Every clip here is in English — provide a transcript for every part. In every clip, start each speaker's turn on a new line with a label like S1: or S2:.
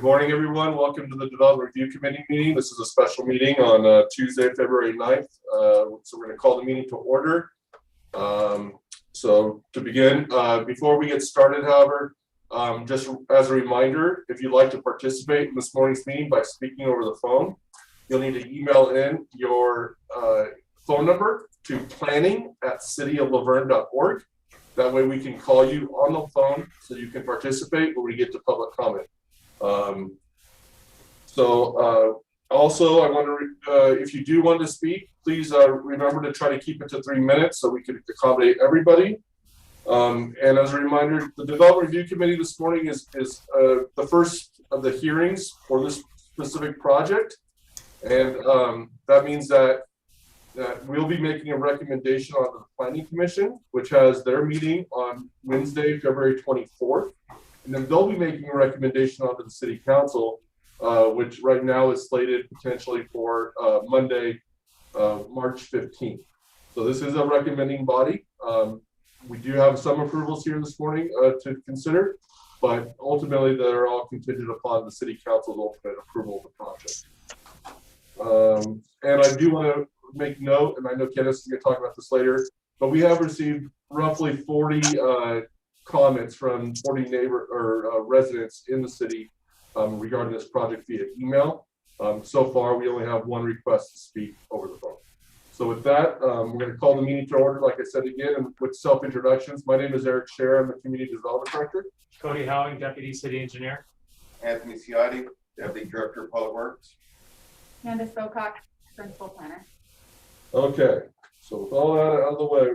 S1: Good morning, everyone. Welcome to the Development Review Committee meeting. This is a special meeting on Tuesday, February 9th. So we're going to call the meeting to order. So to begin, before we get started, however, just as a reminder, if you'd like to participate in this morning's meeting by speaking over the phone, you'll need to email in your phone number to planning@cityoflaverne.org. That way we can call you on the phone so you can participate when we get to public comment. Also, I want to, if you do want to speak, please remember to try to keep it to 3 minutes so we can accommodate everybody. And as a reminder, the Development Review Committee this morning is the first of the hearings for this specific project. And that means that we'll be making a recommendation on the Planning Commission, which has their meeting on Wednesday, February 24th. And then they'll be making a recommendation onto the City Council, which right now is slated potentially for Monday, March 15th. So this is a recommending body. We do have some approvals here this morning to consider, but ultimately they're all contingent upon the City Council's ultimate approval of the project. And I do want to make note, and I know Kenneth is going to talk about this later, but we have received roughly 40 comments from 40 residents in the city regarding this project via email. So far, we only have one request to speak over the phone. So with that, we're going to call the meeting to order, like I said again, and with self-introductions. My name is Eric Scher. I'm the Community Development Director.
S2: Cody Howing, Deputy City Engineer.
S3: Anthony Ciotti, Deputy Director of Public Works.
S4: Candace Bocock, Principal Planner.
S1: Okay, so with all that out of the way,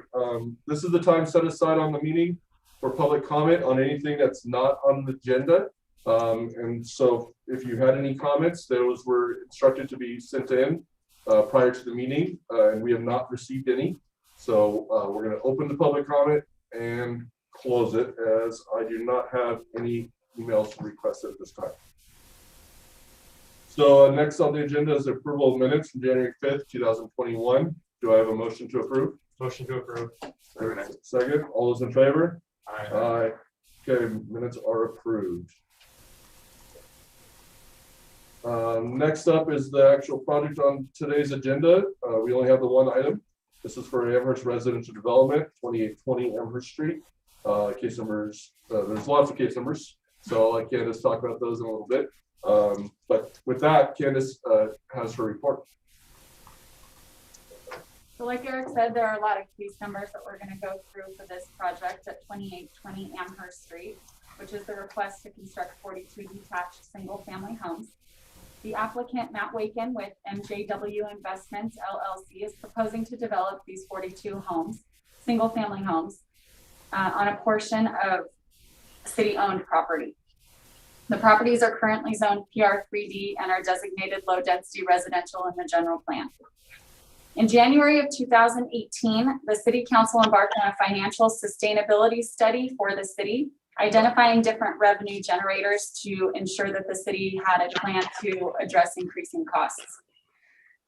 S1: this is the time set aside on the meeting for public comment on anything that's not on the agenda. And so if you had any comments, those were instructed to be sent in prior to the meeting, and we have not received any. So we're going to open the public comment and close it, as I do not have any emails requested at this time. So next on the agenda is the approval of minutes from January 5th, 2021. Do I have a motion to approve?
S2: Motion to approve.
S1: Second. All those in favor?
S2: Aye.
S1: Aye. Okay, minutes are approved. Next up is the actual project on today's agenda. We only have the one item. This is for Amherst Residential Development, 2820 Amherst Street. Case numbers, there's lots of case numbers, so I'll let Candace talk about those in a little bit. But with that, Candace has her report.
S4: So like Eric said, there are a lot of case numbers that we're going to go through for this project at 2820 Amherst Street, which is the request to construct 42 detached single-family homes. The applicant, Matt Waken with MJW Investments, LLC, is proposing to develop these 42 homes, single-family homes, on a portion of city-owned property. The properties are currently zoned PR3D and are designated low-density residential in the general plan. In January of 2018, the City Council embarked on a financial sustainability study for the city, identifying different revenue generators to ensure that the city had a plan to address increasing costs.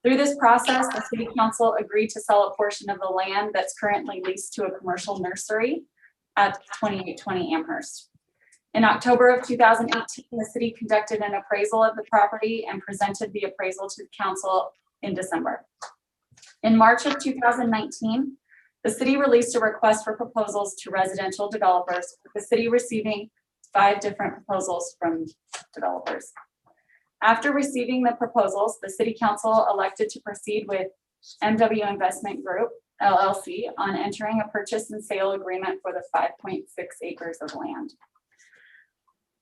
S4: Through this process, the City Council agreed to sell a portion of the land that's currently leased to a commercial nursery at 2820 Amherst. In October of 2018, the city conducted an appraisal of the property and presented the appraisal to the council in December. In March of 2019, the city released a request for proposals to residential developers, with the city receiving 5 different proposals from developers. After receiving the proposals, the city council elected to proceed with MW Investment Group, LLC, on entering a purchase and sale agreement for the 5.6 acres of land.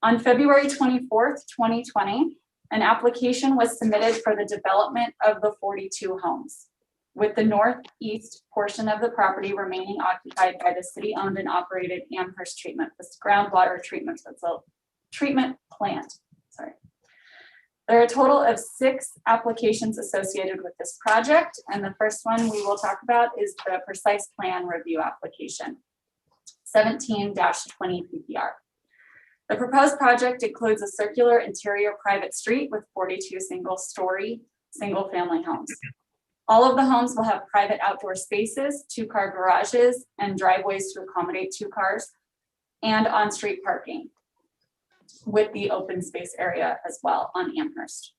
S4: On February 24th, 2020, an application was submitted for the development of the 42 homes, with the northeast portion of the property remaining occupied by the city-owned and operated Amherst groundwater treatment plant. Sorry. There are a total of 6 applications associated with this project, and the first one we will talk about is the precise plan review application, 17-20 PPR. The proposed project includes a circular interior private street with 42 single-story, single-family homes. All of the homes will have private outdoor spaces, 2-car garages, and driveways to accommodate 2 cars, and on-street parking. with the open space area as well on Amherst.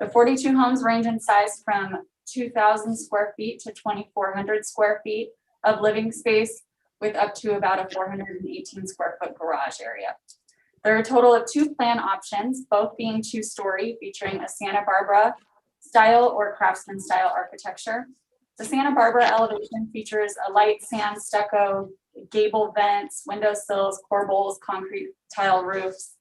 S4: The 42 homes range in size from 2,000 square feet to 2,400 square feet of living space, with up to about a 418 square foot garage area. There are a total of 2 plan options, both being 2-story, featuring a Santa Barbara style or craftsman style architecture. The Santa Barbara elevation features a light sand stucco, gable vents, window sills, corbels, concrete tile roofs.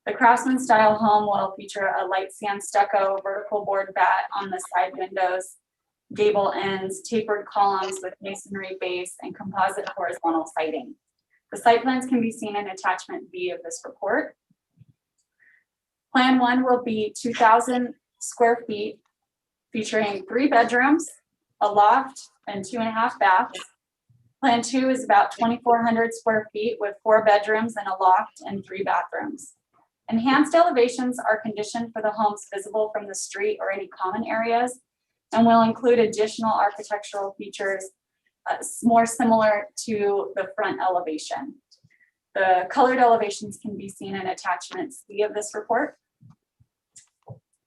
S4: The craftsman style home will feature a light sand stucco, vertical board bat on the side windows, gable ends, tapered columns with masonry base, and composite horizontal siding. The site plans can be seen in attachment B of this report. Plan 1 will be 2,000 square feet, featuring 3 bedrooms, a loft, and 2.5 baths. Plan 2 is about 2,400 square feet with 4 bedrooms and a loft and 3 bathrooms. Enhanced elevations are conditioned for the homes visible from the street or any common areas, and will include additional architectural features more similar to the front elevation. The colored elevations can be seen in attachment C of this report.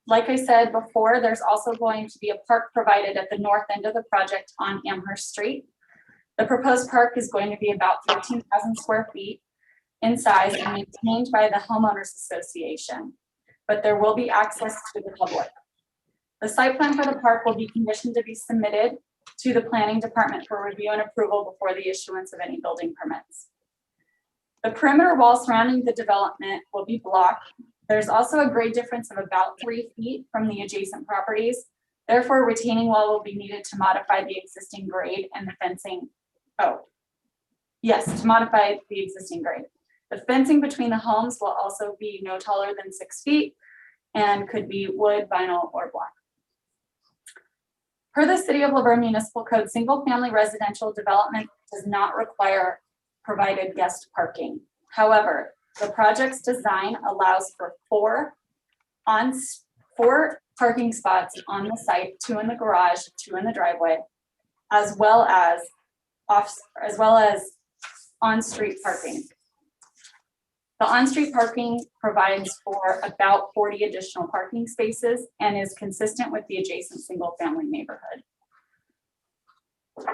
S4: Like I said before, there's also going to be a park provided at the north end of the project on Amherst Street. The proposed park is going to be about 13,000 square feet in size and maintained by the homeowners association, but there will be access to the public. The site plan for the park will be conditioned to be submitted to the planning department for review and approval before the issuance of any building permits. The perimeter wall surrounding the development will be blocked. There's also a grade difference of about 3 feet from the adjacent properties. Therefore, a retaining wall will be needed to modify the existing grade and the fencing. To modify the existing grade. The fencing between the homes will also be no taller than 6 feet and could be wood, vinyl, or block. Per the City of Laverne Municipal Code, single-family residential development does not require provided guest parking. However, the project's design allows for 4 parking spots on the site, 2 in the garage, 2 in the driveway, as well as on-street parking. The on-street parking provides for about 40 additional parking spaces and is consistent with the adjacent single-family neighborhood.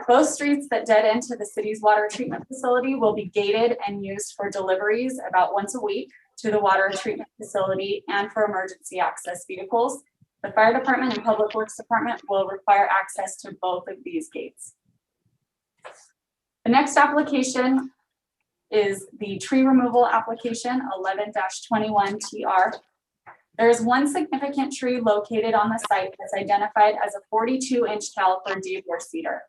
S4: Both streets that dead into the city's water treatment facility will be gated and used for deliveries about once a week to the water treatment facility and for emergency access vehicles. The fire department and public works department will require access to both of these gates. The next application is the tree removal application 11-21TR. There is one significant tree located on the site that's identified as a 42-inch caliper deodar cedar.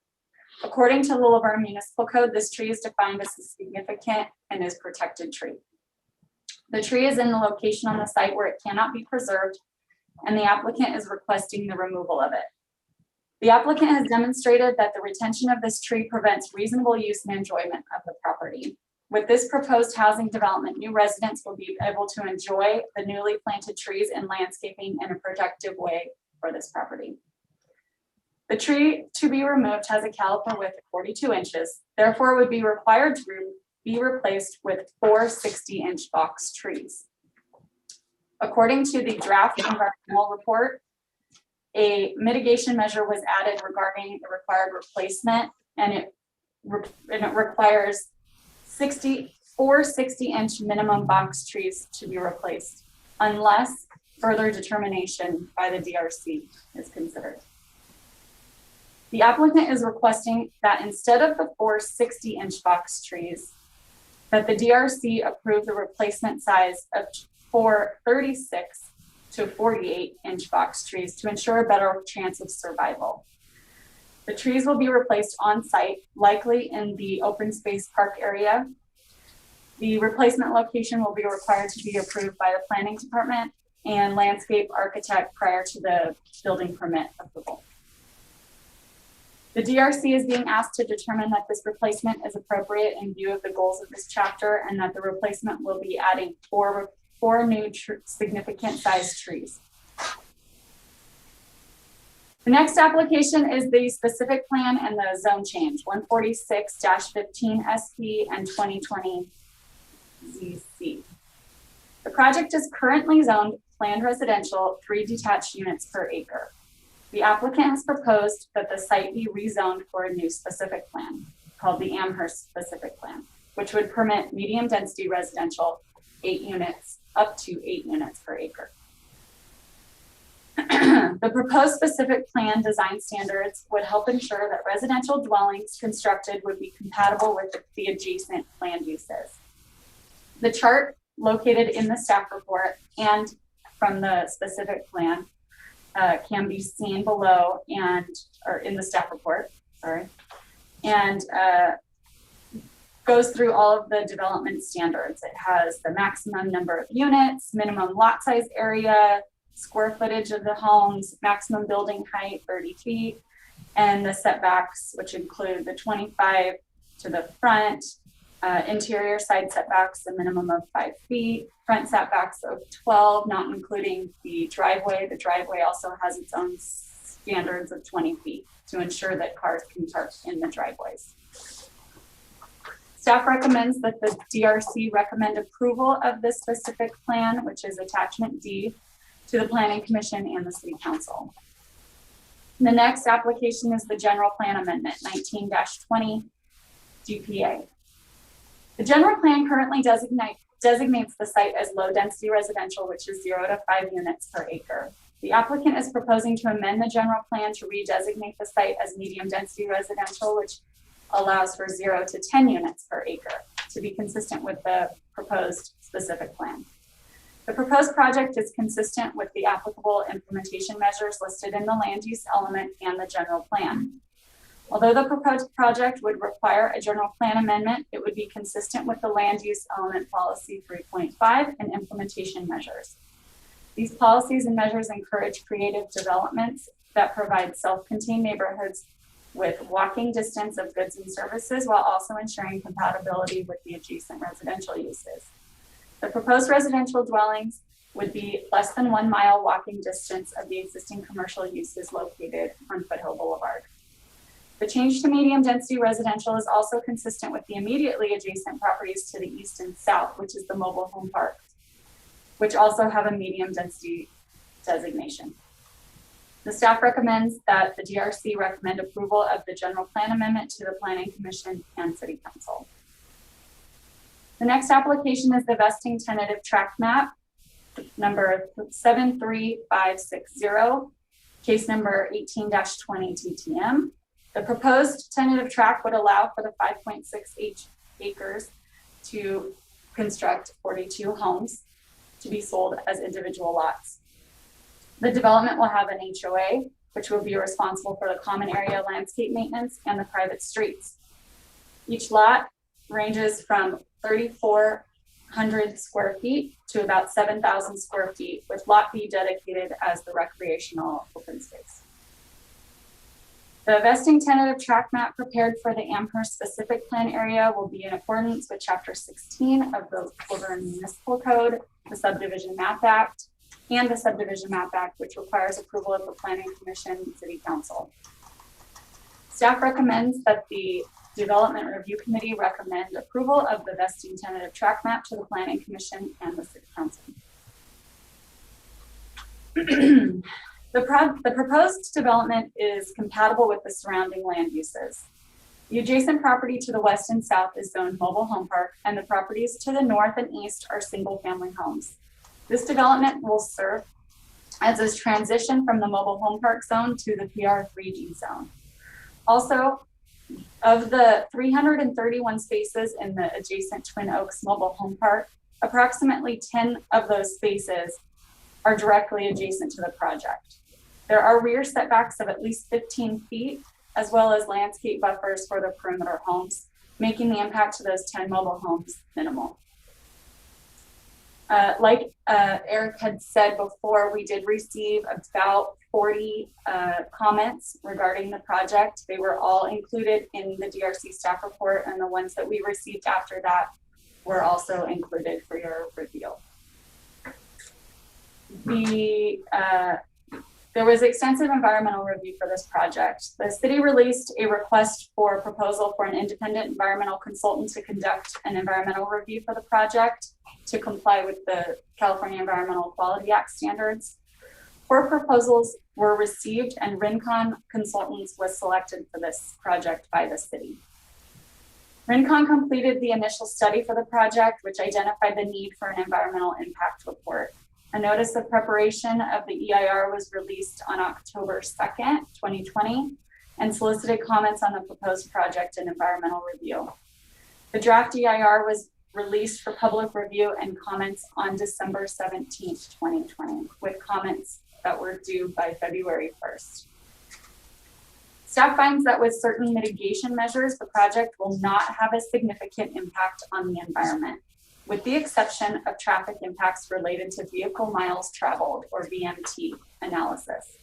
S4: According to the Laverne Municipal Code, this tree is defined as a significant and is protected tree. The tree is in the location on the site where it cannot be preserved, and the applicant is requesting the removal of it. The applicant has demonstrated that the retention of this tree prevents reasonable use and enjoyment of the property. With this proposed housing development, new residents will be able to enjoy the newly planted trees and landscaping in a productive way for this property. The tree to be removed has a caliper width of 42 inches, therefore would be required to be replaced with 4 60-inch box trees. According to the draft environmental report, a mitigation measure was added regarding the required replacement, and it requires 4 60-inch minimum box trees to be replaced, unless further determination by the DRC is considered. The applicant is requesting that instead of the 4 60-inch box trees, that the DRC approve the replacement size of 4 36 to 48-inch box trees to ensure a better chance of survival. The trees will be replaced on site, likely in the open space park area. The replacement location will be required to be approved by the planning department and landscape architect prior to the building permit approval. The DRC is being asked to determine that this replacement is appropriate in view of the goals of this chapter, and that the replacement will be adding 4 new significant sized trees. The next application is the specific plan and the zone change, 146-15 SP and 2020 ZC. The project is currently zoned planned residential, 3 detached units per acre. The applicant has proposed that the site be rezoned for a new specific plan called the Amherst specific plan, which would permit medium density residential 8 units, up to 8 units per acre. The proposed specific plan design standards would help ensure that residential dwellings constructed would be compatible with the adjacent land uses. The chart located in the staff report and from the specific plan can be seen below or in the staff report, sorry, and goes through all of the development standards. It has the maximum number of units, minimum lot size area, square footage of the homes, maximum building height, 30 feet, and the setbacks, which include the 25 to the front, interior side setbacks, a minimum of 5 feet, front setbacks of 12, not including the driveway. The driveway also has its own standards of 20 feet to ensure that cars can park in the driveways. Staff recommends that the DRC recommend approval of this specific plan, which is attachment D, to the Planning Commission and the City Council. The next application is the General Plan Amendment 19-20 GPA. The General Plan currently designates the site as low density residential, which is 0 to 5 units per acre. The applicant is proposing to amend the General Plan to redesignate the site as medium density residential, which allows for 0 to 10 units per acre to be consistent with the proposed specific plan. The proposed project is consistent with the applicable implementation measures listed in the land use element and the general plan. Although the proposed project would require a general plan amendment, it would be consistent with the land use element policy 3.5 and implementation measures. These policies and measures encourage creative developments that provide self-contained neighborhoods with walking distance of goods and services while also ensuring compatibility with the adjacent residential uses. The proposed residential dwellings would be less than 1 mile walking distance of the existing commercial uses located on Foothill Boulevard. The change to medium density residential is also consistent with the immediately adjacent properties to the east and south, which is the mobile home park, which also have a medium density designation. The staff recommends that the DRC recommend approval of the general plan amendment to the Planning Commission and City Council. The next application is the vesting tentative tract map, number 73560, case number 18-20 TTM. The proposed tentative tract would allow for the 5.6 acres to construct 42 homes to be sold as individual lots. The development will have an HOA, which will be responsible for the common area landscape maintenance and the private streets. Each lot ranges from 3,400 square feet to about 7,000 square feet, with Lot B dedicated as the recreational open space. The vesting tentative tract map prepared for the Amherst specific plan area will be in accordance with Chapter 16 of the Woburn Municipal Code, the Subdivision Map Act, and the Subdivision Map Act, which requires approval of the Planning Commission and City Council. Staff recommends that the Development Review Committee recommend approval of the vesting tentative tract map to the Planning Commission and the City Council. The proposed development is compatible with the surrounding land uses. The adjacent property to the west and south is zoned mobile home park, and the properties to the north and east are single family homes. This development will serve as a transition from the mobile home park zone to the PR3G zone. Also, of the 331 spaces in the adjacent Twin Oaks mobile home park, approximately 10 of those spaces are directly adjacent to the project. There are rear setbacks of at least 15 feet, as well as landscape buffers for the perimeter homes, making the impact to those 10 mobile homes minimal. Like Eric had said before, we did receive about 40 comments regarding the project. They were all included in the DRC staff report, and the ones that we received after that were also included for your review. The There was extensive environmental review for this project. The city released a request for proposal for an independent environmental consultant to conduct an environmental review for the project to comply with the California Environmental Quality Act standards. 4 proposals were received and Rincon Consultants was selected for this project by the city. Rincon completed the initial study for the project, which identified the need for an environmental impact report. A notice of preparation of the EIR was released on October 2nd, 2020, and solicited comments on the proposed project and environmental review. The draft EIR was released for public review and comments on December 17th, 2020, with comments that were due by February 1st. Staff finds that with certain mitigation measures, the project will not have a significant impact on the environment, with the exception of traffic impacts related to vehicle miles traveled, or VMT analysis.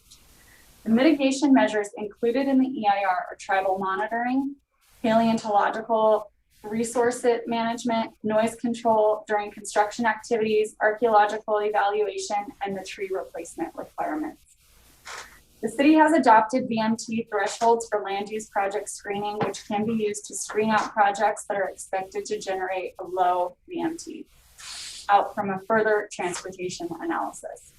S4: The mitigation measures included in the EIR are tribal monitoring, paleontological resource management, noise control during construction activities, archaeological evaluation, and the tree replacement requirements. The city has adopted VMT thresholds for land use project screening, which can be used to screen out projects that are expected to generate a low VMT out from a further transportation analysis.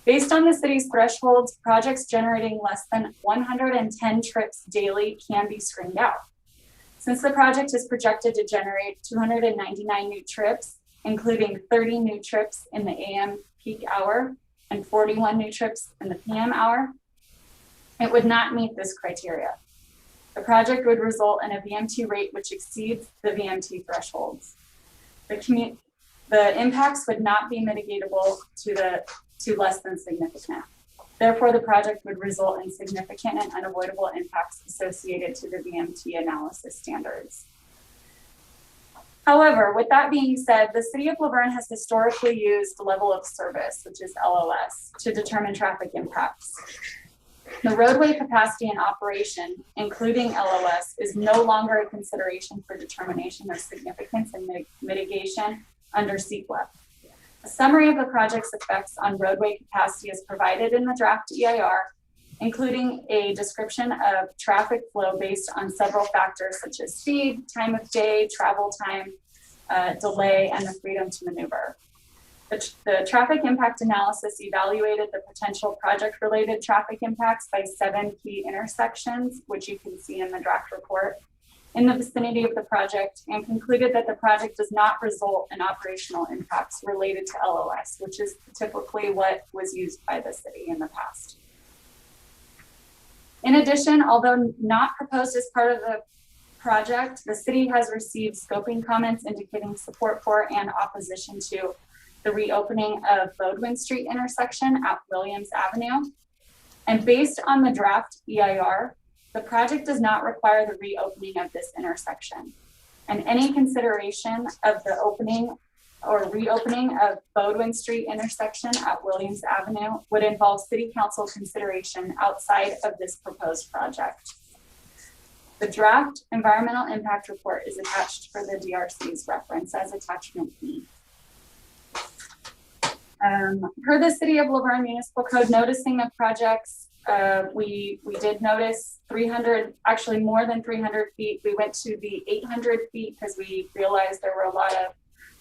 S4: Based on the city's thresholds, projects generating less than 110 trips daily can be screened out. Since the project is projected to generate 299 new trips, including 30 new trips in the AM peak hour and 41 new trips in the PM hour, it would not meet this criteria. The project would result in a VMT rate which exceeds the VMT thresholds. The impacts would not be mitigatable to less than significant. Therefore, the project would result in significant and unavoidable impacts associated to the VMT analysis standards. However, with that being said, the city of Laverne has historically used level of service, which is LOS, to determine traffic impacts. The roadway capacity and operation, including LOS, is no longer a consideration for determination of significance and mitigation under CEQA. A summary of the project's effects on roadway capacity is provided in the draft EIR, including a description of traffic flow based on several factors such as speed, time of day, travel time, delay, and the freedom to maneuver. The traffic impact analysis evaluated the potential project-related traffic impacts by 7 key intersections, which you can see in the draft report, in the vicinity of the project, and concluded that the project does not result in operational impacts related to LOS, which is typically what was used by the city in the past. In addition, although not proposed as part of the project, the city has received scoping comments indicating support for and opposition to the reopening of Bodwin Street intersection at Williams Avenue. And based on the draft EIR, the project does not require the reopening of this intersection. And any consideration of the opening or reopening of Bodwin Street intersection at Williams Avenue would involve city council consideration outside of this proposed project. The draft environmental impact report is attached for the DRC's reference as attachment E. Per the City of Laverne Municipal Code noticing the projects, we did notice 300, actually more than 300 feet. We went to the 800 feet because we realized there were a lot of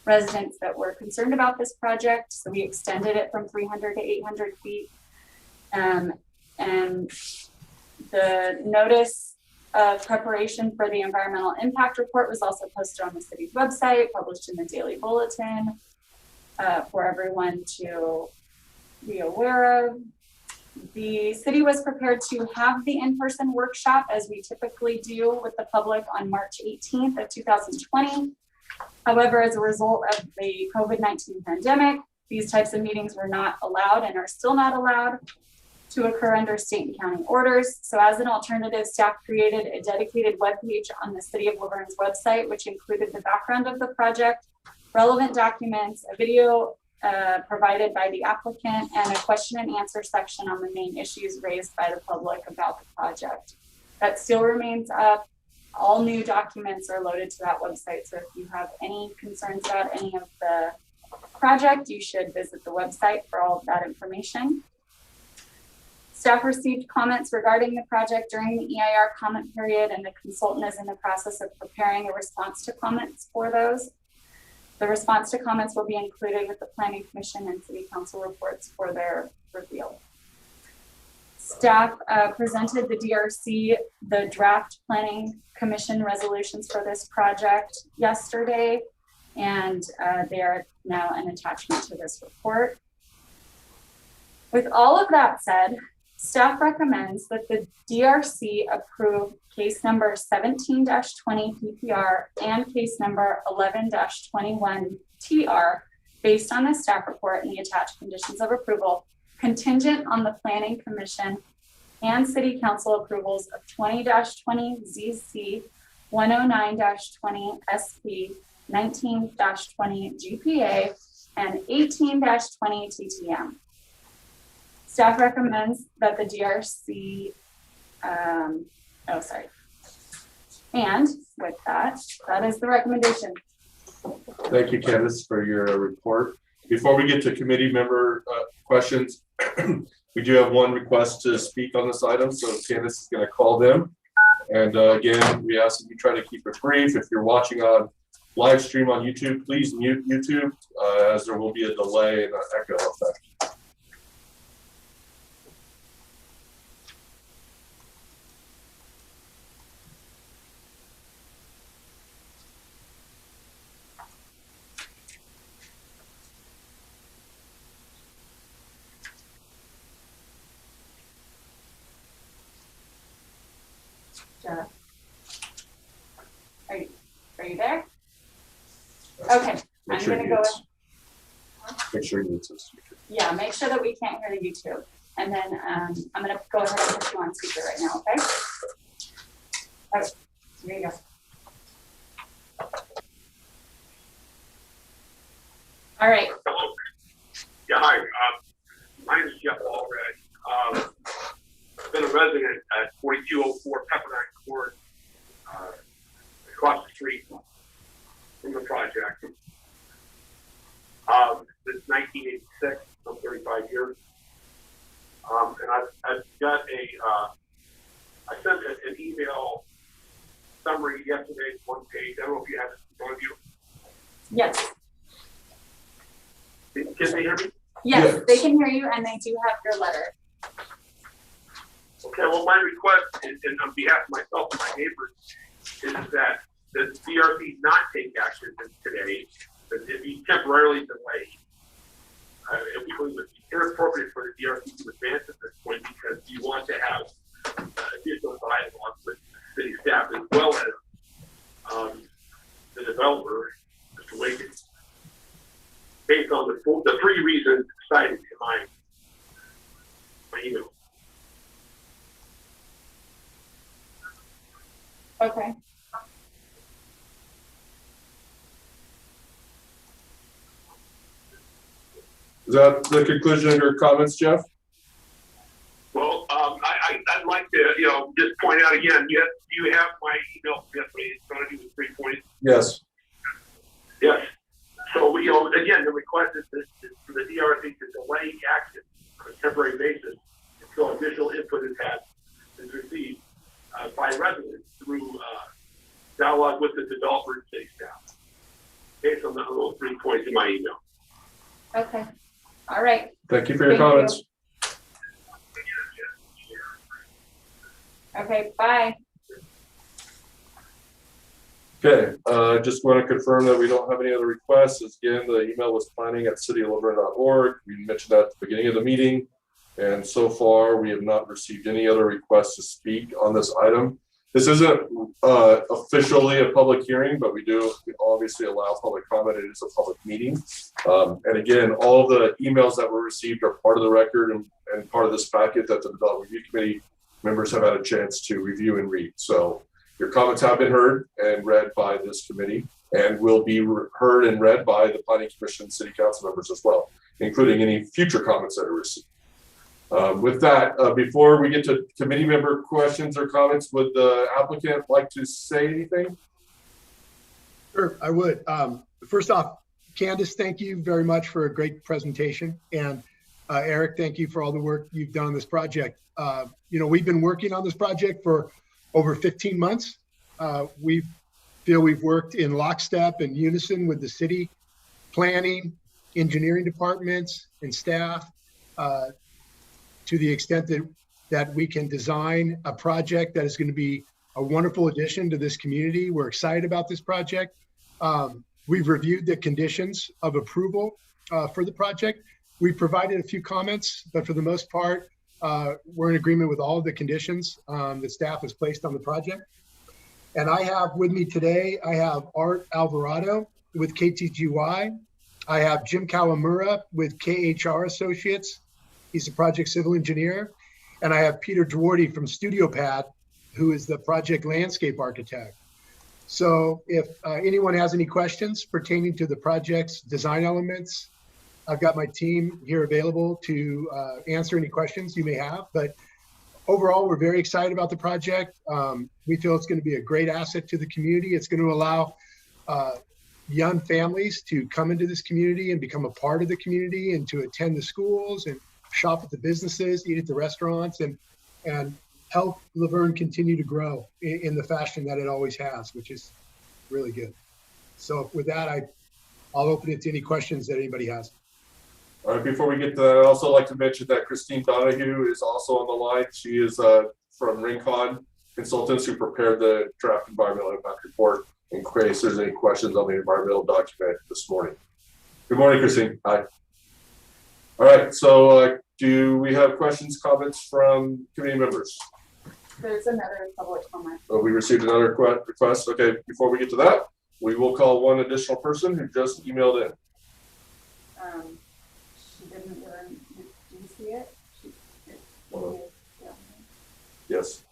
S4: residents that were concerned about this project. So we extended it from 300 to 800 feet. And the notice of preparation for the environmental impact report was also posted on the city's website, published in the Daily Bulletin for everyone to be aware of. The city was prepared to have the in-person workshop as we typically do with the public on March 18th of 2020. However, as a result of the COVID-19 pandemic, these types of meetings were not allowed and are still not allowed to occur under state and county orders. So as an alternative, staff created a dedicated webpage on the City of Laverne's website, which included the background of the project, relevant documents, a video provided by the applicant, and a question and answer section on the main issues raised by the public about the project. That still remains up. All new documents are loaded to that website. So if you have any concerns about any of the project, you should visit the website for all of that information. Staff received comments regarding the project during the EIR comment period, and the consultant is in the process of preparing a response to comments for those. The response to comments will be included with the Planning Commission and City Council reports for their review. Staff presented the DRC the draft Planning Commission resolutions for this project yesterday, and they are now an attachment to this report. With all of that said, staff recommends that the DRC approve case number 17-20 PPR and case number 11-21 TR based on the staff report and the attached conditions of approval, contingent on the Planning Commission and City Council approvals of 20-20 ZC, 109-20 SP, 19-20 GPA, and 18-20 TTM. Staff recommends that the DRC, and with that, that is the recommendation.
S1: Thank you, Candace, for your report. Before we get to committee member questions, we do have one request to speak on this item, so Candace is going to call them. And again, we ask that you try to keep it brief. If you're watching on live stream on YouTube, please mute YouTube, as there will be a delay and an echo effect.
S4: Jeff, are you there? Okay,
S1: Make
S4: I'm
S1: sure
S4: gonna
S1: you
S4: go.
S1: Make sure you mute this.
S4: Yeah, make sure that we can't hear the YouTube, and then I'm gonna go ahead and put you on speaker right now. Okay. Okay. Here you go. All right.
S5: Hello. Yeah, hi. My name is Jeff Allred. I've been a resident at 4204 Pepperdine Court, across the street from the project. Since 1986, I'm 35 years. And I've got I sent an email summary yesterday, one page. I don't know if you have it in front of you.
S4: Yes.
S5: Can they hear me?
S4: Yes, they can hear you, and they do have your letter.
S5: Okay, well, my request is, and on behalf of myself and my neighbors, is that the DRC not take action today, that it be temporarily delayed. We believe it's inappropriate for the DRC to advance at this point because you want to have additional dialogue with city staff as well as the developer, Mr. Wiggins, based on the three reasons cited in my email.
S4: Okay.
S1: Is that the conclusion of your comments, Jeff?
S5: Well, I'd like to, just point out again, you have my email yesterday in front of you with 3 points.
S1: Yes.
S5: Yes. So, again, the request is for the DRC to delay action on a temporary basis until additional input is received by residents through dialogue with the developer and city staff, based on those 3 points in my email.
S4: Okay. All right.
S1: Thank you for your
S4: Thank you.
S1: comments.
S4: Okay. Bye.
S1: Okay, just want to confirm that we don't have any other requests. Again, the email was planning@cityofLavergne.org. We mentioned that at the beginning of the meeting. And so far, we have not received any other requests to speak on this item. This isn't officially a public hearing, but we obviously allow public comment. It is a public meeting. And again, all the emails that were received are part of the record and part of this packet that the Development Review Committee members have had a chance to review and read. So your comments have been heard and read by this committee and will be heard and read by the Planning Commission City Council members as well, including any future comments that are received. With that, before we get to committee member questions or comments, would the applicant like to say anything?
S6: Sure, I would. First off, Candace, thank you very much for a great presentation. And Eric, thank you for all the work you've done on this project. We've been working on this project for over 15 months. We feel we've worked in lockstep and unison with the city planning, engineering departments, and staff to the extent that we can design a project that is going to be a wonderful addition to this community. We're excited about this project. We've reviewed the conditions of approval for the project. We provided a few comments, but for the most part, we're in agreement with all of the conditions that staff has placed on the project. And I have with me today, I have Art Alvarado with KTGY. I have Jim Kawamura with KHR Associates. He's a project civil engineer. And I have Peter Dwardy from StudioPad, who is the project landscape architect. So if anyone has any questions pertaining to the project's design elements, I've got my team here available to answer any questions you may have. But overall, we're very excited about the project. We feel it's going to be a great asset to the community. It's going to allow young families to come into this community and become a part of the community and to attend the schools and shop at the businesses, eat at the restaurants, and help Laverne continue to grow in the fashion that it always has, which is really good. So with that, I'll open it to any questions that anybody has.
S1: All right, before we get to that, I'd also like to mention that Christine Donahue is also on the line. She is from Rincon Consultants, who prepared the draft environmental impact report in case there's any questions on the environmental document this morning. Good morning, Christine. Hi. All right, so do we have questions, comments from committee members?
S4: There's another public comment.
S1: Oh, we received another request. Okay, before we get to that, we will call one additional person who just emailed in.
S4: She didn't learn. Do you see it?
S1: Yes.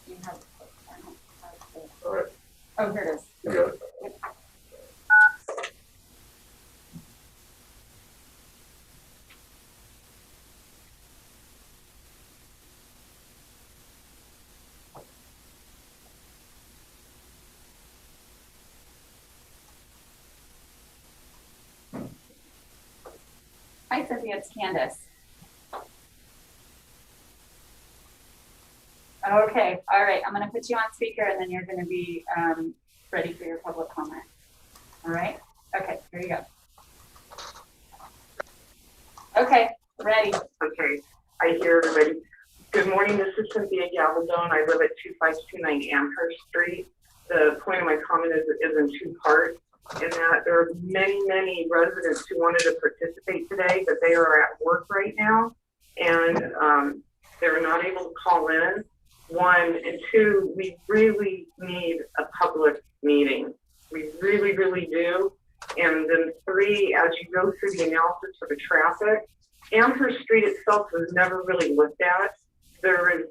S4: Do you have? I don't have it.
S1: All right.
S4: Oh, here it is.
S1: You got it.
S4: Hi, Cynthia, it's Candace. Okay, all right, I'm gonna put you on speaker and then you're gonna be ready for your public comment. All right, okay, here you go. Okay, ready.
S7: Okay, I hear everybody. Good morning, this is Cynthia Gavaldone. I live at 2529 Amherst Street. The point of my comment is in two parts, in that there are many residents who wanted to participate today, but they are at work right now, and they're not able to call in. One, and two, we really need a public meeting. We really do. And then three, as you go through the analysis of the traffic, Amherst Street itself was never really looked at. There's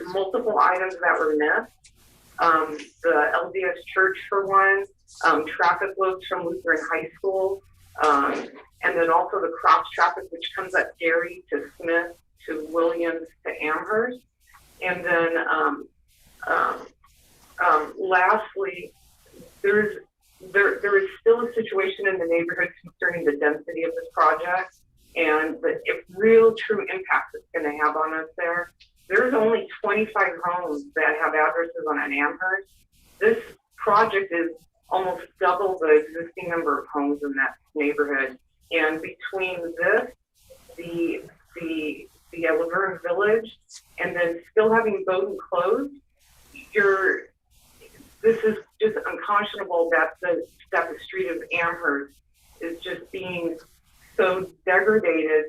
S7: multiple items that were missed. The LDS Church for one, traffic loads from Lutheran High School, and then also the cross traffic which comes up Gary to Smith to Williams to Amherst. And then lastly, there is still a situation in the neighborhood concerning the density of this project and if real true impact it's going to have on us there. There's only 25 homes that have addresses on an Amherst. This project is almost double the existing number of homes in that neighborhood. And between this, the Laverne Village, and then still having Bowdoin closed, this is just unconscionable that the street of Amherst is just being so degraded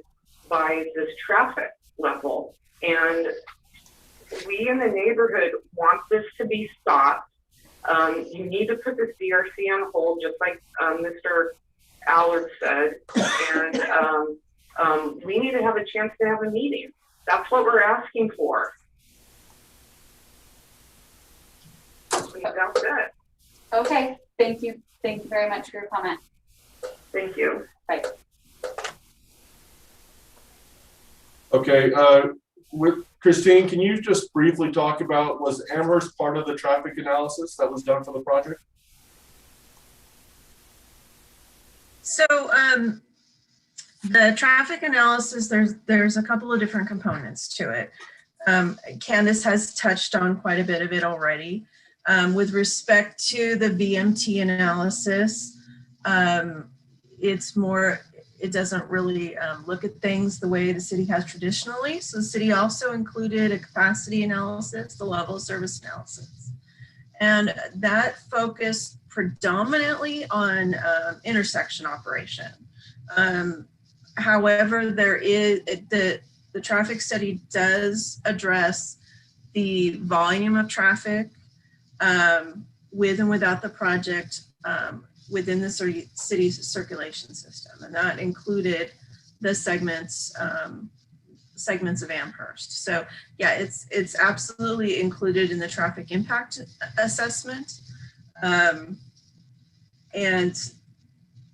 S7: by this traffic level. And we in the neighborhood want this to be stopped. You need to put the CRC on hold, just like Mr. Allard said, and we need to have a chance to have a meeting. That's what we're asking for. That's it.
S4: Okay, thank you. Thank you very much for your comment.
S7: Thank you.
S4: Bye.
S1: Okay, with Christine, can you just briefly talk about, was Amherst part of the traffic analysis that was done for the project?
S8: So The traffic analysis, there's a couple of different components to it. Candace has touched on quite a bit of it already. With respect to the VMT analysis, it doesn't really look at things the way the city has traditionally. So the city also included a capacity analysis, the level of service analysis. And that focused predominantly on intersection operation. However, the traffic study does address the volume of traffic with and without the project within the city's circulation system. And that included the segments of Amherst. So yeah, it's absolutely included in the traffic impact assessment. And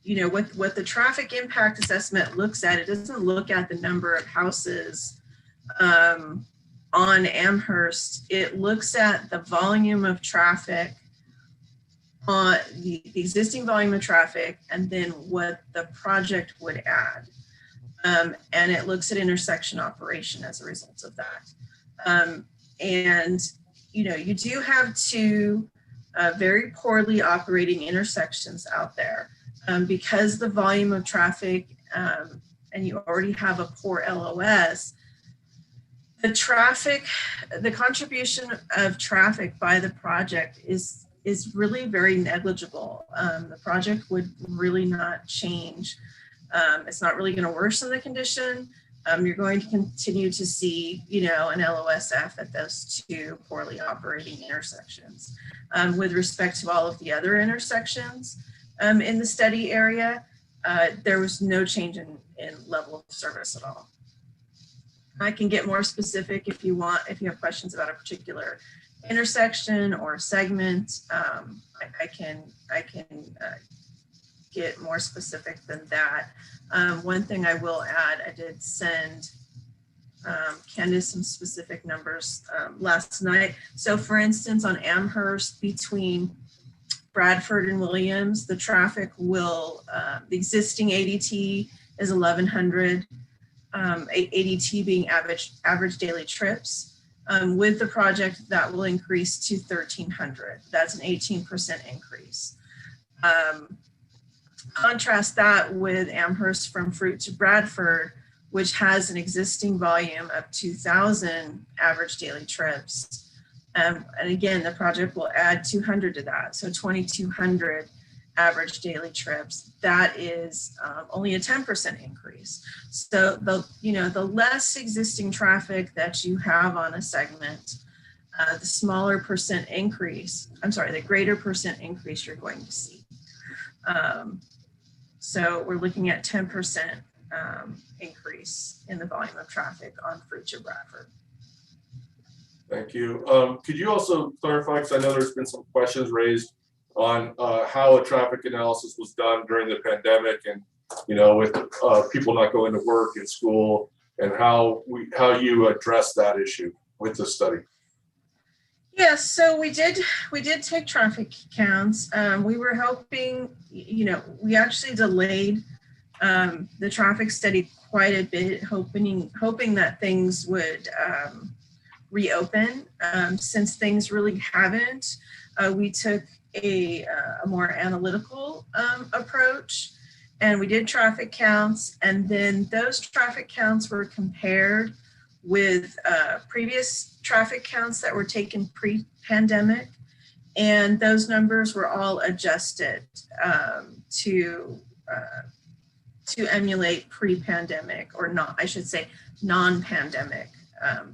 S8: you know, what the traffic impact assessment looks at, it doesn't look at the number of houses on Amherst. It looks at the volume of traffic, on the existing volume of traffic, and then what the project would add. And it looks at intersection operation as a result of that. And, you know, you do have two very poorly operating intersections out there. Because the volume of traffic and you already have a poor LOS, the contribution of traffic by the project is really very negligible. The project would really not change. It's not really going to worsen the condition. You're going to continue to see, you know, an LOSF at those two poorly operating intersections. With respect to all of the other intersections, in the study area, there was no change in level of service at all. I can get more specific if you want, if you have questions about a particular intersection or segment. I can get more specific than that. One thing I will add, I did send Candace some specific numbers last night. So for instance, on Amherst between Bradford and Williams, the traffic will, the existing ADT is 1,100, ADT being average daily trips. With the project, that will increase to 1,300. That's an 18% increase. Contrast that with Amherst from Fruit to Bradford, which has an existing volume of 2,000 average daily trips. And again, the project will add 200 to that. So 2,200 average daily trips. That is only a 10% increase. So the less existing traffic that you have on a segment, the smaller percent increase, the greater percent increase you're going to see. So we're looking at 10% increase in the volume of traffic on Fruit to Bradford.
S1: Thank you. Could you also clarify, because I know there's been some questions raised on how a traffic analysis was done during the pandemic, and you know, with people not going to work and school, and how you address that issue with the study?
S8: Yes, so we did take traffic counts. We were hoping, you know, we actually delayed the traffic study quite a bit, hoping that things would reopen. Since things really haven't, we took a more analytical approach, and we did traffic counts, and then those traffic counts were compared with previous traffic counts that were taken pre-pandemic, and those numbers were all adjusted to emulate pre-pandemic, or not, I should say, non-pandemic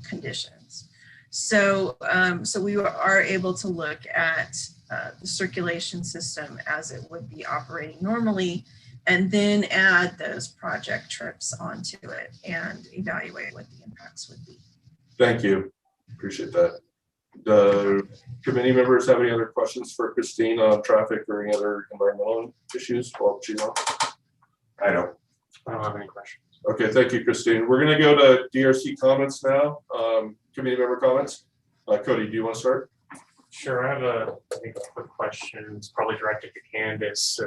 S8: conditions. So we are able to look at the circulation system as it would be operating normally, and then add those project trips onto it and evaluate what the impacts would be.
S1: Thank you. Appreciate that. Do committee members have any other questions for Christine on traffic or any other environmental issues while she's on?
S3: I don't.
S2: I don't have any questions.
S1: Okay, thank you, Christine. We're going to go to DRC comments now. Committee member comments. Cody, do you want to start?
S2: Sure, I have a quick question. It's probably directed to Candace.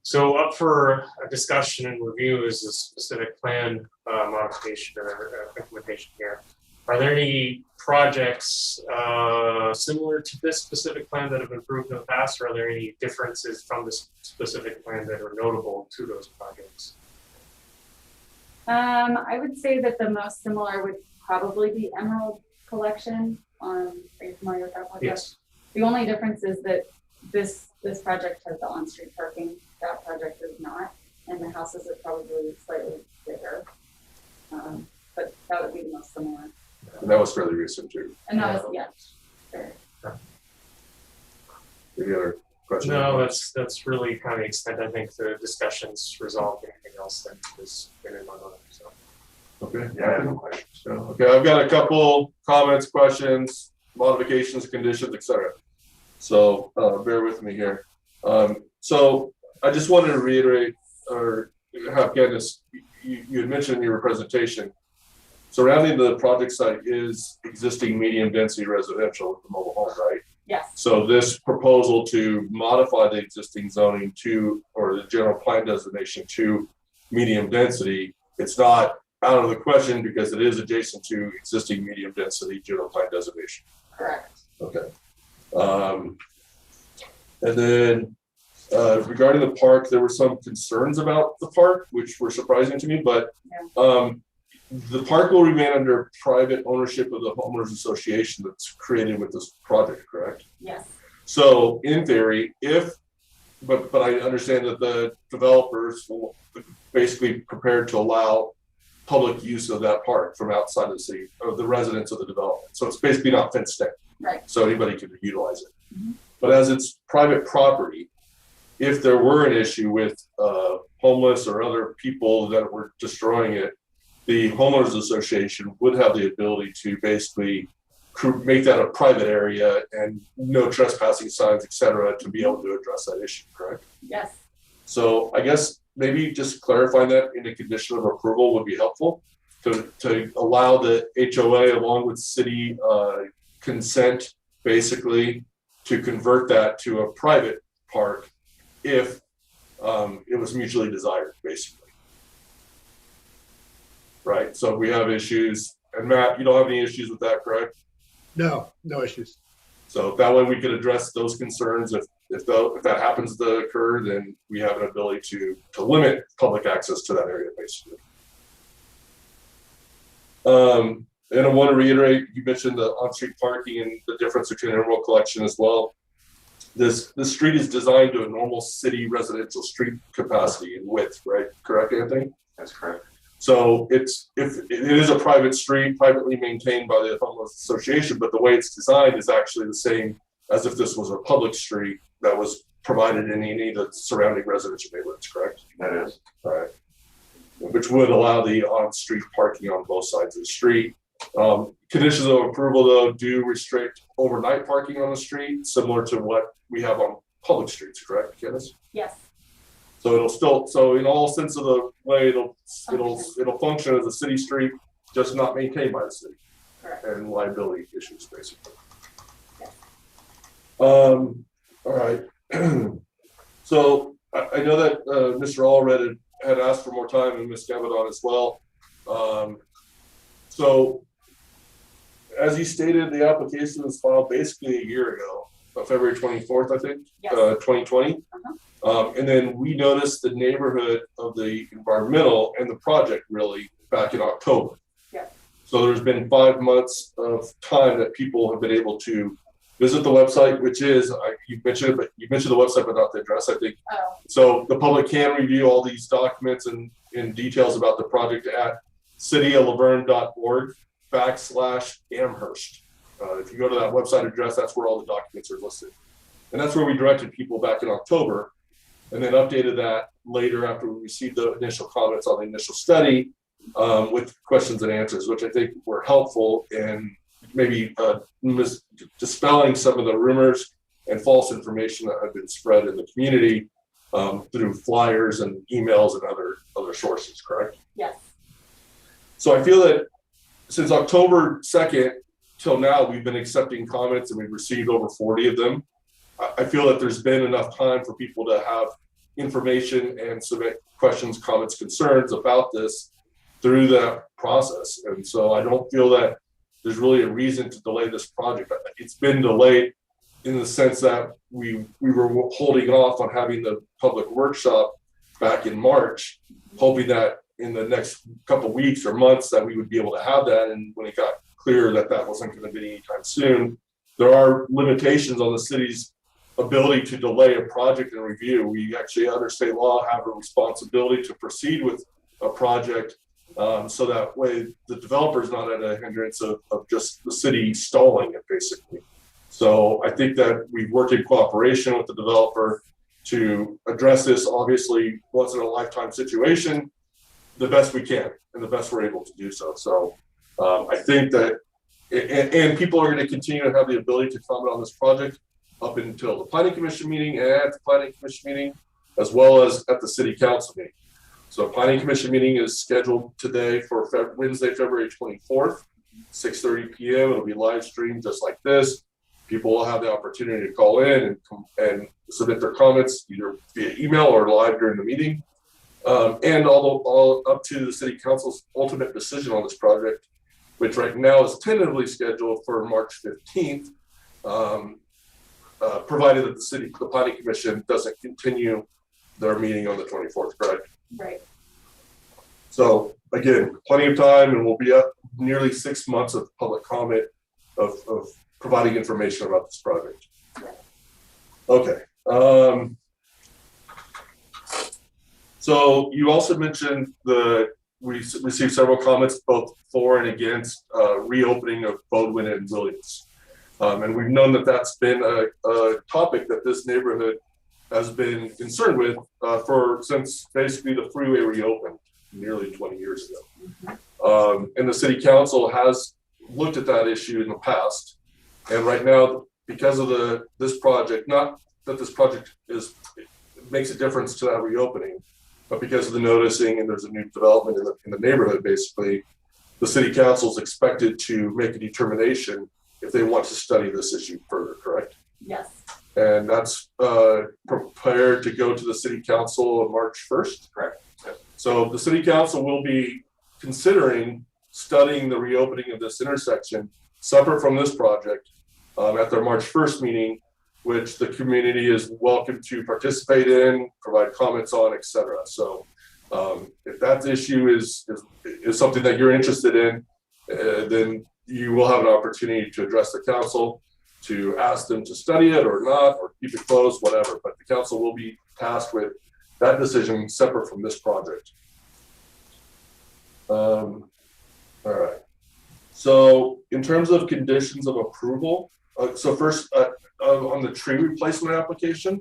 S2: So up for a discussion and review is a specific plan modification or implementation here. Are there any projects similar to this specific plan that have been approved in the past, or are there any differences from this specific plan that are notable to those projects?
S4: I would say that the most similar would probably be Emerald Collection. Are you familiar with that project?
S2: Yes.
S4: The only difference is that this project has the on-street parking. That project does not, and the houses are probably slightly bigger. But that would be the most similar.
S1: And that was fairly recent too.
S4: And that was, yeah. Sure.
S1: Any other questions?
S2: No, that's really kind of the extent. I think the discussions resolved anything else that has been in my mind. So.
S1: Okay.
S3: Yeah, I have no questions.
S1: So, okay, I've got a couple comments, questions, modifications, conditions, etc. So bear with me here. So I just wanted to reiterate or have Candace, you had mentioned in your presentation, surrounding the project site is existing medium density residential with the mobile home, right?
S4: Yes.
S1: So this proposal to modify the existing zoning to, or the general plan designation to medium density, it's not out of the question because it is adjacent to existing medium density general plan designation.
S4: Correct.
S1: Okay. And then regarding the park, there were some concerns about the park, which were surprising to me, but the park will remain under private ownership of the homeowners association that's created with this project, correct?
S4: Yes.
S1: So in theory, but I understand that the developers will basically prepared to allow public use of that park from outside of the city, of the residents of the development. So it's basically not fenced in.
S4: Right.
S1: So anybody can utilize it. But as it's private property, if there were an issue with homeless or other people that were destroying it, the homeowners association would have the ability to basically make that a private area and no trespassing signs, et cetera, to be able to address that issue, correct?
S4: Yes.
S1: So I guess maybe just clarifying that in a condition of approval would be helpful to allow the HOA along with city consent, basically, to convert that to a private park if it was mutually desired, basically. Right, so if we have issues, and Matt, you don't have any issues with that, correct?
S6: No issues.
S1: So that way we could address those concerns. If that happens to occur, then we have an ability to limit public access to that area, basically. And I want to reiterate, you mentioned the on-street parking and the difference between Emerald Collection as well. This street is designed to a normal city residential street capacity and width, right? Correct, Anthony?
S3: That's correct.
S1: So if it is a private street, privately maintained by the homeowners association, but the way it's designed is actually the same as if this was a public street that was provided in any of the surrounding residential neighborhoods, correct?
S3: That is.
S1: All right. Which would allow the on-street parking on both sides of the street. Conditions of approval, though, do restrict overnight parking on the street, similar to what we have on public streets, correct, Candace?
S4: Yes.
S1: So it'll still, so in all sense of the way, it'll function as a city street, just not maintained by the city.
S4: Correct.
S1: And liability issues, basically.
S4: Yes.
S1: All right. So I know that Mr. Allred had asked for more time and Ms. Gavadon as well. So as he stated, the application was filed basically a year ago, February 24th, I think,
S4: Yes.
S1: 2020. And then we noticed the neighborhood of the environmental and the project really back in October.
S4: Yeah.
S1: So there's been 5 months of time that people have been able to visit the website, which is, you mentioned it, but you mentioned the website, but not the address, I think.
S4: Oh.
S1: So the public can review all these documents and details about the project at cityoflaverne.org/Amherst. If you go to that website address, that's where all the documents are listed. And that's where we directed people back in October, and then updated that later after we received the initial comments on the initial study with questions and answers, which I think were helpful in maybe dispelling some of the rumors and false information that have been spread in the community through flyers and emails and other sources, correct?
S4: Yes.
S1: So I feel that since October 2nd till now, we've been accepting comments and we've received over 40 of them. I feel that there's been enough time for people to have information and submit questions, comments, concerns about this through that process. And so I don't feel that there's really a reason to delay this project. It's been delayed in the sense that we were holding off on having the public workshop back in March, hoping that in the next couple of weeks or months that we would be able to have that. And when it got clear that that wasn't going to be anytime soon, there are limitations on the city's ability to delay a project and review. We actually, under state law, have a responsibility to proceed with a project, so that way the developer is not at a hindrance of just the city stalling it, basically. So I think that we've worked in cooperation with the developer to address this, obviously, once in a lifetime situation, the best we can and the best we're able to do so. So I think that, and people are going to continue to have the ability to comment on this project up until the planning commission meeting and at the planning commission meeting, as well as at the city council meeting. So planning commission meeting is scheduled today for Wednesday, February 24th, 6:30 p.m. It'll be live streamed just like this. People will have the opportunity to call in and submit their comments either via email or live during the meeting. And all up to the city council's ultimate decision on this project, which right now is tentatively scheduled for March 15th, provided that the planning commission doesn't continue their meeting on the 24th, correct?
S4: Right.
S1: So again, plenty of time, and we'll be up nearly 6 months of public comment of providing information about this project. Okay. So you also mentioned we received several comments both for and against reopening of Bodwin and Williams. And we've known that that's been a topic that this neighborhood has been concerned with since basically the freeway reopened nearly 20 years ago. And the city council has looked at that issue in the past. And right now, because of this project, not that this project makes a difference to that reopening, but because of the noticing and there's a new development in the neighborhood, basically, the city council is expected to make a determination if they want to study this issue further, correct?
S4: Yes.
S1: And that's prepared to go to the city council on March 1st, correct? So the city council will be considering studying the reopening of this intersection separate from this project at their March 1st meeting, which the community is welcome to participate in, provide comments on, etc. So if that issue is something that you're interested in, then you will have an opportunity to address the council, to ask them to study it or not, or keep it closed, whatever. But the council will be tasked with that decision separate from this project. All right. So in terms of conditions of approval, so first on the tree replacement application,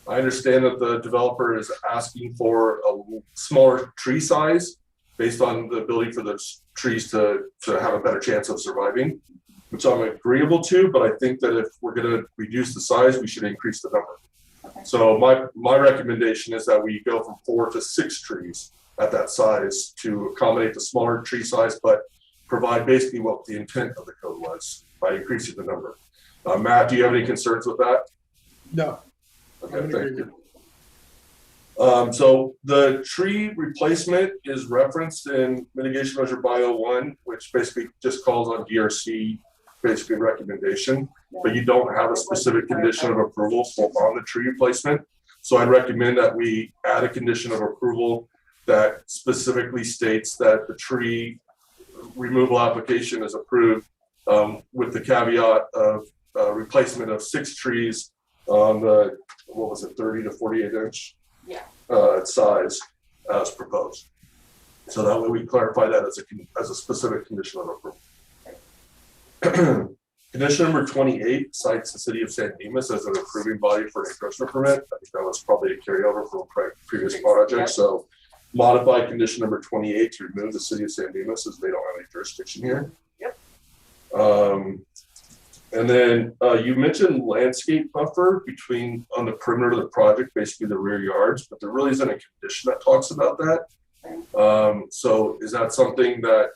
S1: I understand that the developer is asking for a smaller tree size based on the ability for those trees to have a better chance of surviving, which I'm agreeable to, but I think that if we're going to reduce the size, we should increase the number.
S4: Okay.
S1: So my recommendation is that we go from 4 to 6 trees at that size to accommodate the smaller tree size, but provide basically what the intent of the code was by increasing the number. Matt, do you have any concerns with that?
S6: No.
S1: Okay, thank you. So the tree replacement is referenced in mitigation measure bio 1, which basically just calls on DRC basically recommendation, but you don't have a specific condition of approval on the tree replacement. So I'd recommend that we add a condition of approval that specifically states that the tree removal application is approved with the caveat of replacement of 6 trees on the, 30 to 48 inch size as proposed. So that way we clarify that as a specific condition of approval. Condition number 28 cites the city of San Dimas as an approving body for an encroachment permit. I think that was probably a carryover from previous projects. So modify condition number 28 to remove the city of San Dimas as they don't have any jurisdiction here. And then you mentioned landscape buffer on the perimeter of the project, basically the rear yards, but there really isn't a condition that talks about that. So is that something that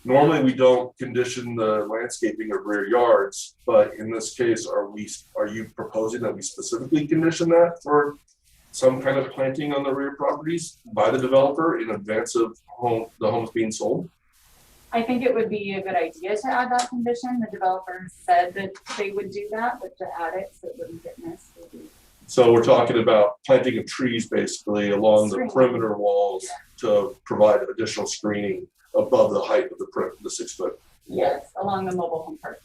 S1: normally we don't condition the landscaping of rear yards, but in this case, are you proposing that we specifically condition that for some kind of planting on the rear properties by the developer in advance of the homes being sold?
S4: I think it would be a good idea to add that condition. The developer said that they would do that, but to add it so it wouldn't get missed would be.
S1: So we're talking about planting of trees basically along the
S4: Screening.
S1: perimeter walls to provide additional screening above the height of the 6 foot wall.
S4: Yes, along the mobile home park.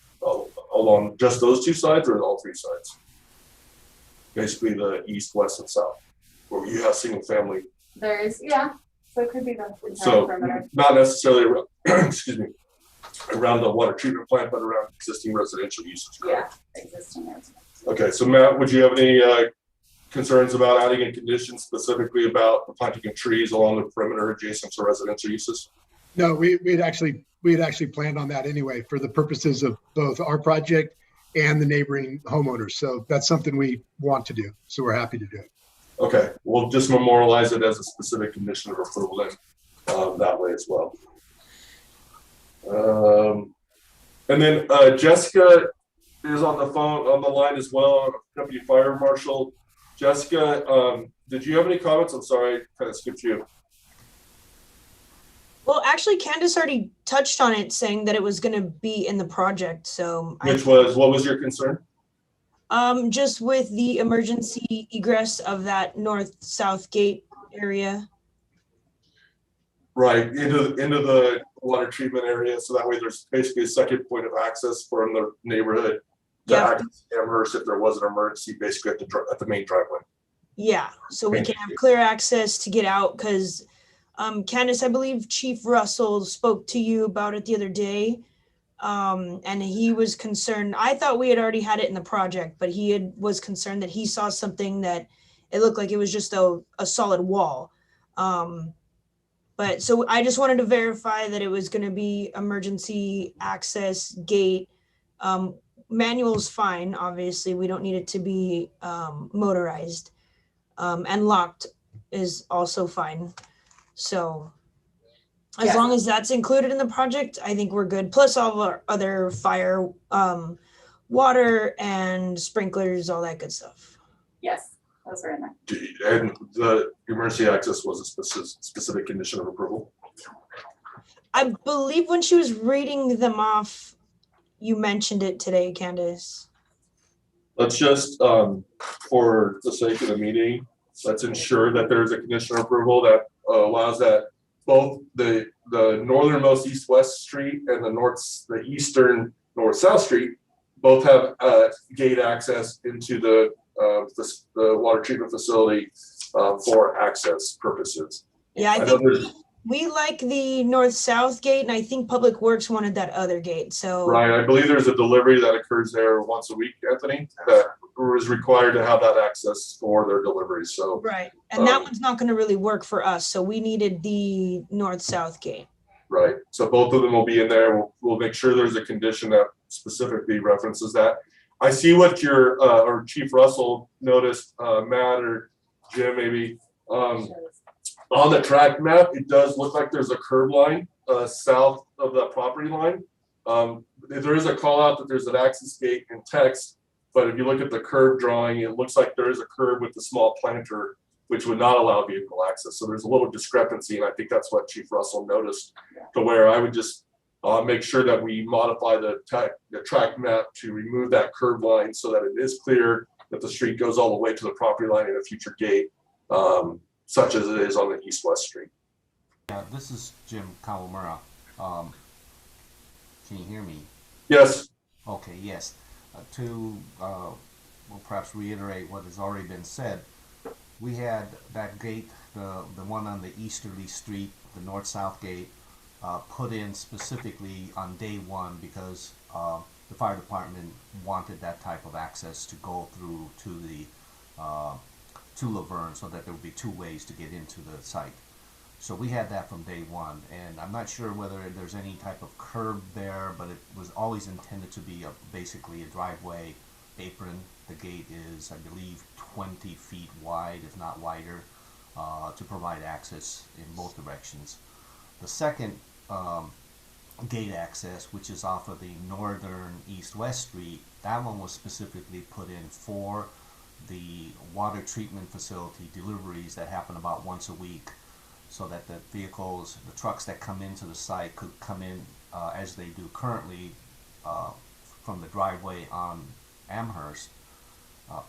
S1: Along just those two sides or all three sides? Basically the east, west, and south, where you have single family.
S4: There is, so it could be the entire
S1: So
S4: perimeter.
S1: not necessarily, excuse me, around the water treatment plant, but around existing residential uses.
S4: Yeah, existing residents.
S1: Okay, so Matt, would you have any concerns about adding a condition specifically about the planting of trees along the perimeter adjacent to residential uses?
S6: No, we had actually planned on that anyway for the purposes of both our project and the neighboring homeowners. So that's something we want to do. So we're happy to do it.
S1: Okay, we'll just memorialize it as a specific condition of approval then, that way as well. And then Jessica is on the line as well, Deputy Fire Marshal. Jessica, did you have any comments? I'm sorry, I kind of skipped you.
S9: Well, actually, Candace already touched on it, saying that it was going to be in the project. So,
S1: What was your concern?
S9: just with the emergency egress of that north-south gate area.
S1: Right, into the water treatment area, so that way there's basically a second point of access from the neighborhood to
S9: Yeah.
S1: access Amherst if there was an emergency, basically at the main driveway.
S9: Yeah, so we can have clear access to get out because, Candace, I believe Chief Russell spoke to you about it the other day. And he was concerned. I thought we had already had it in the project, but was concerned that he saw something that it looked like it was just a solid wall. But so I just wanted to verify that it was going to be emergency access gate. Manual's fine, obviously. We don't need it to be motorized. And locked is also fine. So as
S4: Yeah.
S9: long as that's included in the project, I think we're good. Plus all of our other fire, water and sprinklers, all that good stuff.
S4: Yes, those are in there.
S1: And the emergency access was a specific condition of approval.
S9: I believe when she was reading them off, you mentioned it today, Candace.
S1: Let's just, for the sake of the meeting, let's ensure that there's a condition of approval that allows that both the northernmost east-west street and the eastern north-south street both have gate access into the water treatment facility for access purposes.
S9: Yeah, I
S1: know
S9: think
S1: there's-
S9: we like the north-south gate, and I think Public Works wanted that other gate, so.
S1: Right, I believe there's a delivery that occurs there once a week, Anthony, that is required to have that access for their deliveries, so.
S9: Right, and that one's not gonna really work for us, so we needed the north-south gate.
S1: Right, so both of them will be in there. We'll make sure there's a condition that specifically references that. I see what your, or Chief Russell noticed, Matt or Jim maybe, on the track map, it does look like there's a curb line, south of the property line. There is a call out that there's an access gate in text, but if you look at the curb drawing, it looks like there is a curb with a small planter, which would not allow vehicle access. So there's a little discrepancy, and I think that's what Chief Russell noticed, to where I would just make sure that we modify the track map to remove that curb line so that it is clear that the street goes all the way to the property line in a future gate, such as it is on the east-west street.
S10: Yeah, this is Jim Kawamura. Can you hear me?
S1: Yes,
S10: Okay, yes. Well, perhaps reiterate what has already been said. We had that gate, the one on the easterly street, the north-south gate, put in specifically on day one because the fire department wanted that type of access to go through to Laverne, so that there would be two ways to get into the site. So we had that from day one, and I'm not sure whether there's any type of curb there, but it was always intended to be basically a driveway apron. The gate is, I believe, 20 feet wide, if not wider, to provide access in both directions. The second gate access, which is off of the northern east-west street, that one was specifically put in for the water treatment facility deliveries that happen about once a week, so that the vehicles, the trucks that come into the site could come in as they do currently from the driveway on Amherst,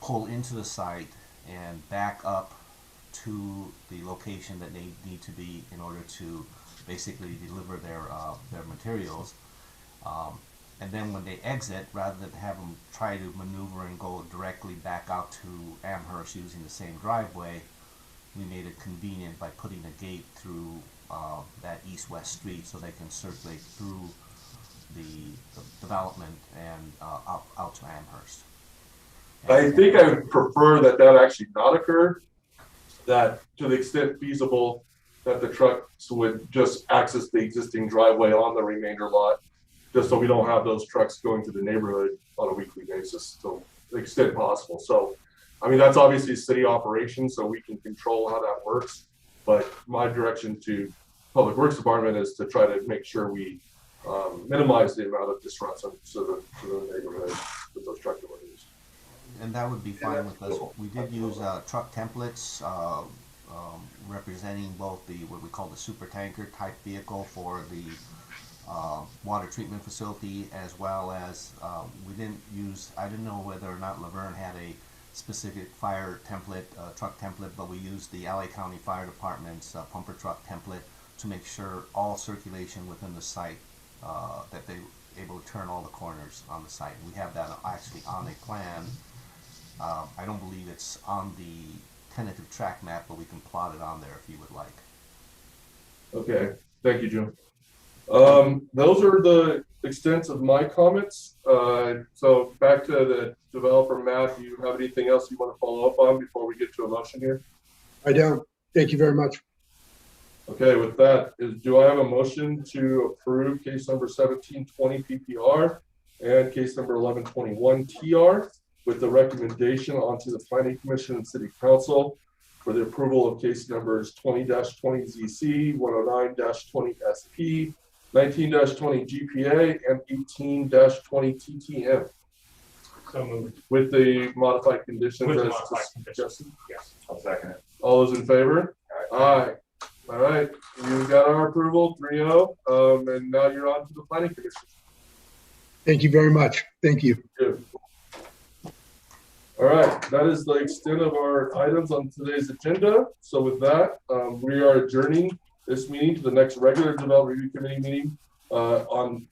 S10: pull into the site and back up to the location that they need to be in order to basically deliver their materials. And then when they exit, rather than have them try to maneuver and go directly back out to Amherst using the same driveway, we made it convenient by putting a gate through that east-west street so they can circulate through the development and out to Amherst.
S1: I think I would prefer that actually not occur, that to the extent feasible, that the trucks would just access the existing driveway on the remainder lot, just so we don't have those trucks going to the neighborhood on a weekly basis, to the extent possible. So, I mean, that's obviously city operation, so we can control how that works. But my direction to Public Works Department is to try to make sure we minimize the amount of disruption to the neighborhood with those truck deliveries.
S10: And that would be fine with us. We did use truck templates representing both the what we call the super tanker type vehicle for the water treatment facility, as well as we didn't use, I didn't know whether or not Laverne had a specific fire template, truck template, but we used the LA County Fire Department's pumper truck template to make sure all circulation within the site, that they able to turn all the corners on the site. We have that actually on a plan. I don't believe it's on the tentative track map, but we can plot it on there if you would like.
S1: Okay, thank you, Jim. Those are the extent of my comments. So back to the developer, Matt, do you have anything else you want to follow up on before we get to a motion here?
S6: I don't. Thank you very much.
S1: Okay, with that, do I have a motion to approve case number 1720 PPR and case number 1121 TR with the recommendation onto the Planning Commission and City Council for the approval of case numbers 20-20 ZC, 109-20 SP, 19-20 GPA, and 18-20 TTM?
S2: So moved.
S1: With the modified conditions
S2: With the
S1: as
S2: modified conditions.
S1: suggested?
S2: Yes.
S3: I'll second it.
S1: All those in favor? Aye. All right, you got our approval, 3-0, and now you're on to the Planning Commission.
S6: Thank you very much. Thank you.
S1: Good. All right, that is the extent of our items on today's agenda. So with that, we are adjourning this meeting to the next regular Development Review Committee meeting on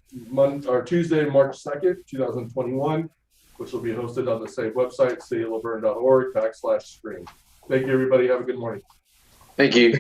S1: Tuesday, March 2nd, 2021, which will be hosted on the same website, cityoflaverne.org/stream. Thank you, everybody. Have a good morning.
S11: Thank you.